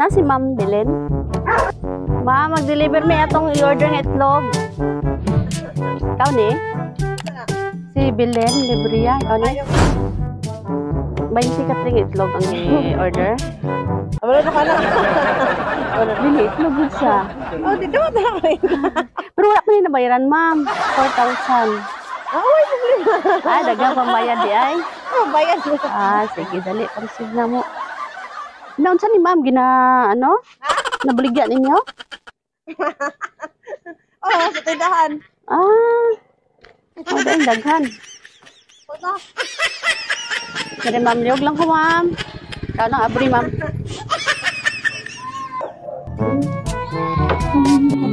Na si Ma'am Belen. Ma'am, mag-deliver may atong i-order ng itlog. Ikaw ni? Si Belen, Libria. Ikaw ni? 20 katring itlog ang i-order. Wala na ka na. Order din itlog yun siya. Oh, dito mo na ako. Pero wala pa rin nabayaran, ma'am. 4,000. Ay, problema. Dagang pambayad di ay. Oh, bayad mo. Sige, dali. Pag-save na mo. Naon sa ni ma'am, nabaligyan ninyo? Oh, sa tindahan. Yung daghan. Puto. Sige, ma'am, liog lang ko, ma'am. Ikaw lang, abri, ma'am.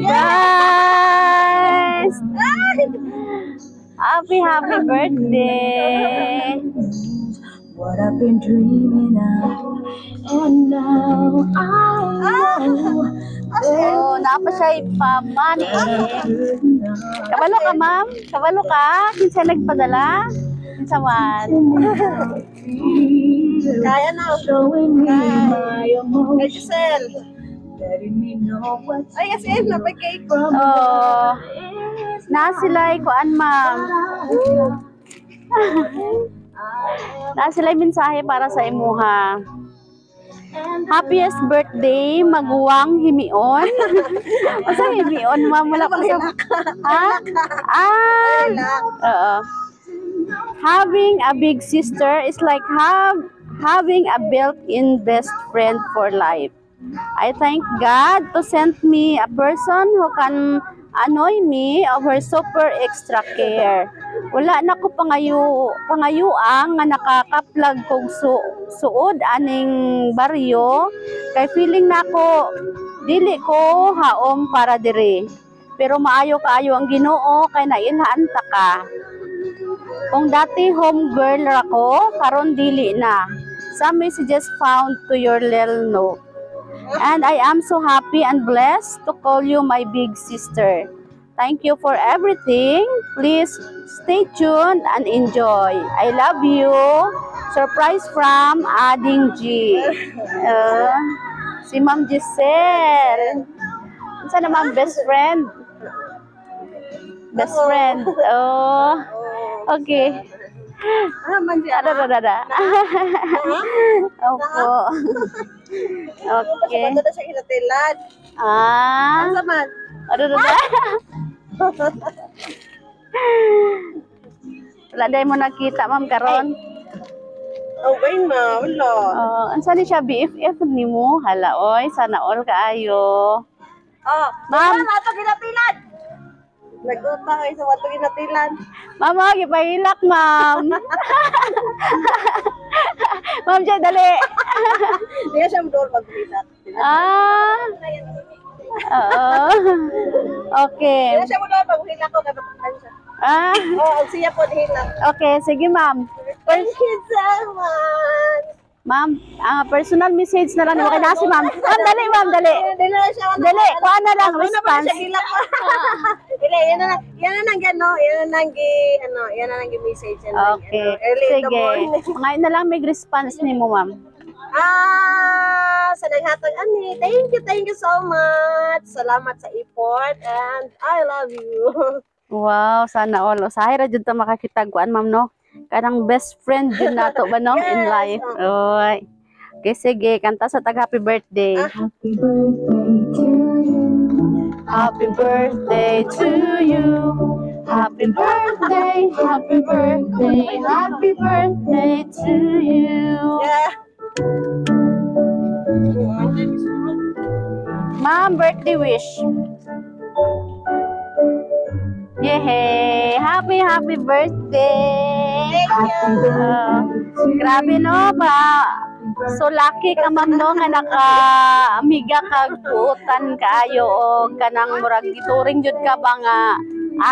Guys! Happy birthday! What I've been dreaming of, and now I know. Napa siya ipamani. Kabalo ka, ma'am? Kabalo ka? Kinsa nagpadala? Kinsa man? Kaya na. Showing me my emotion. Kay Giselle. Letting me know what's Ay, yes, napay cake. Na sila'y kuan, ma'am. Na sila'y mensahe para sa imuha. Happiest birthday, maguwang himion. Masa himion, ma'am? Wala pa sa... Oo. Having a big sister is like having a built-in best friend for life. I thank God to send me a person who can annoy me of her super extra care. Wala na ko pangayuang nga nakakaplag kong suod aning baryo kay feeling nako dili ko haom para dire. Pero maayo kaayo ang Ginoo kay nailhaan ta ka. Kung dati home girl ako, karon dili na. Some messages found to your little note. And I am so happy and blessed to call you my big sister. Thank you for everything. Please stay tuned and enjoy. I love you. Surprise from Ading G. Si Ma'am Giselle. Saan na ma'am? Best friend? Best friend. Okay. Opo. Okay. Sa siya hinatilan. Sa man. Wala dahil mo nakita, ma'am, karon. Okay na, wala. Ansa ni siya, BFF ni mo? Hala, oy, sana all kaayo. Ma'am. Wato ginatilan. Nagkuta kayo sa wato ginatilan. Ma'am, gipahilak, ma'am. Ma'am, siya, dali. Hindi siya mudol pag-hilak. Okay. Hindi siya mudol pag-hilak ko. Kapag siya. Siya po hilak. Okay, sige, ma'am. Thank you so much. Ma'am, personal message na lang mo kay nasi, ma'am. Ma'am, dali, ma'am, dali. Dali, kuha na lang response. Yan na lang message. Okay, sige. Ngayon na lang may response ni mo, ma'am. Sa naghatag ani. Thank you so much. Salamat sa effort and I love you. Wow, sana all. Usahay ra jud ta makakitaguan, ma'am, no? Kanang best friend din nato ba, no? Yes. In life. Oy. Okay, sige. Kanta sa tag-happy birthday. happy birthday to you. Happy birthday to you. Happy birthday, happy birthday, happy birthday to you. Yeah. Ma'am, birthday wish. Yehey! Happy birthday! Thank you. Grabe, no? So lucky ka, ma'am, no? Nga naka-amiga kag buutan kaayo o kanang murag ituring jud ka ba nga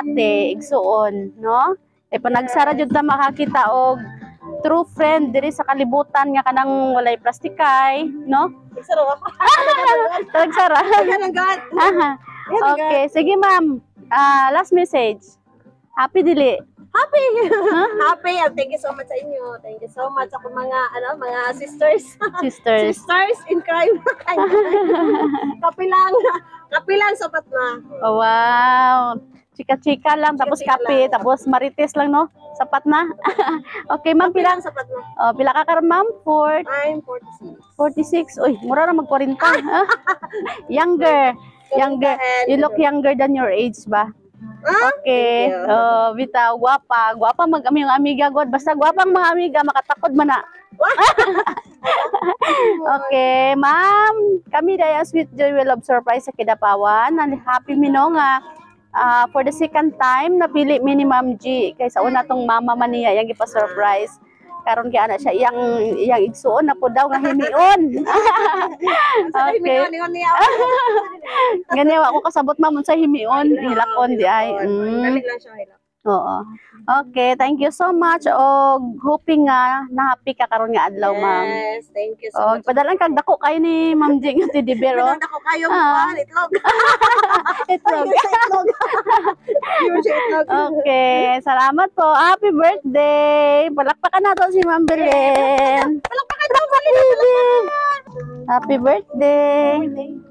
ate, igsuon, no? Panagsara jud ta makakita og true friend diri sa kalibutan nga kanang walay plastikay, no? Nagsara. Okay, sige, ma'am. Last message. Happy dili. Happy! Happy! Thank you so much sa inyo. Thank you so much sa mga, mga sisters. Sisters. Sisters in crime. Kapilang. Kapilang sapat na. Oh, wow. Chika-chika lang, tapos Chika-chika kape, lang. tapos marites lang, no? Sapat na. Okay, ma'am, pila? Kapilang sapat na. Pila ka karon, ma'am? I'm 46. 46. Uy, mura na mag-40. Younger. Younger. You look younger than your age ba? Okay. Thank you. Bita, guwapa. Guwapa mag-ami yung amiga, God. Basta guwapang mga amiga, makatakod man na. Okay, ma'am. Kami dahil Sweet Joy Will Love Surprise sa Kidapawan. And happy mi no nga. For the second time, napili mi ni Ma'am G. Kaysa una tong mama man niya, yung ipa-surprise. Karon kaya na siya, iyang igsuon na po daw nga himion. Okay. Ganyan ako kasabot ma'am sa himion, hilakon di ay. Dali lang siya hilak. Oo. Okay, thank you so much. O hoping nga na happy ka karon nga adlaw, ma'am. Yes, thank you so O much. padalan kag dako kay ni Ma'am Jing at Teddy Bear. Oh. Pinanda ko kayo Ah. itlog. Itlog. Ayun sa itlog. Ayun sa itlog. Okay, salamat po. Happy birthday. Palakpakan natin si Ma'am Belen. Palakpakan daw, Mali. Happy birthday.